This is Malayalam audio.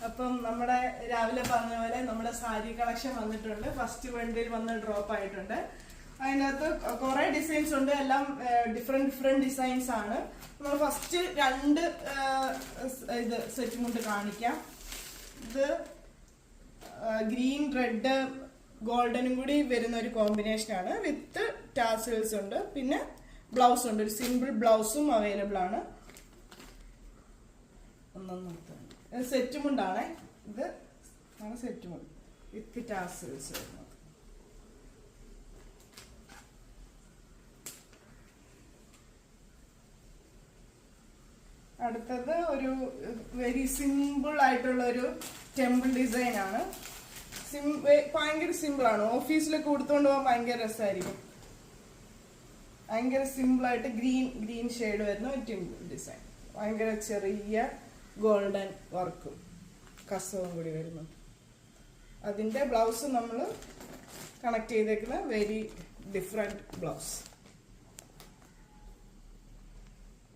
അപ്പം നമ്മുടെ രാവിലെ പറഞ്ഞ പോലെ നമ്മുടെ സാരി കളക്ഷൻ വന്നിട്ടുണ്ട്. ഫസ്റ്റ് ബണ്ടിൽ വന്ന് ഡ്രോപ്പ് ആയിട്ടുണ്ട്. അതിനകത്ത് കുറെ ഡിസൈൻസ് ഉണ്ട്. എല്ലാം ഡിഫറെന്റ് ഡിസൈൻസ് ആണ്. നമ്മൾ ഫസ്റ്റ് 2 ഇത് സെറ്റ് മുണ്ട് കാണിക്കാം. ഇത് ഗ്രീൻ റെഡ് ഗോൾഡനും കൂടി വരുന്ന ഒരു കോമ്പിനേഷൻ ആണ്. വിത്ത് ടാസൽസ് ഉണ്ട്. പിന്നെ ബ്ലൗസ് ഉണ്ട്. ഒരു സിമ്പിൾ ബ്ലൗസും അവൈലബിൾ ആണ്. സെറ്റ് മുണ്ടാണ് ഇത്. സെറ്റ് മുണ്ട് വിത്ത് ടാസൽസ് വരുന്നത്. അടുത്തത് ഒരു വെരി സിമ്പിൾ ആയിട്ടുള്ള ഒരു ടെമ്പിൾ ഡിസൈൻ ആണ്. ഭയങ്കര സിമ്പിൾ ആണ്. ഓഫീസിലൊക്കെ കൊടുത്തുകൊണ്ട് പോകാൻ ഭയങ്കര രസമായിരിക്കും. ഭയങ്കര സിമ്പിൾ ആയിട്ട് ഗ്രീൻ ഷെയ്ഡ് വരുന്ന ഒരു ടെമ്പിൾ ഡിസൈൻ. ഭയങ്കര ചെറിയ ഗോൾഡൻ വർക്കും കസവും കൂടി വരുന്നു. അതിന്റെ ബ്ലൗസ് നമ്മൾ കണക്ട് ചെയ്തേക്കുന്ന വെരി ഡിഫറെന്റ് ബ്ലൗസ്.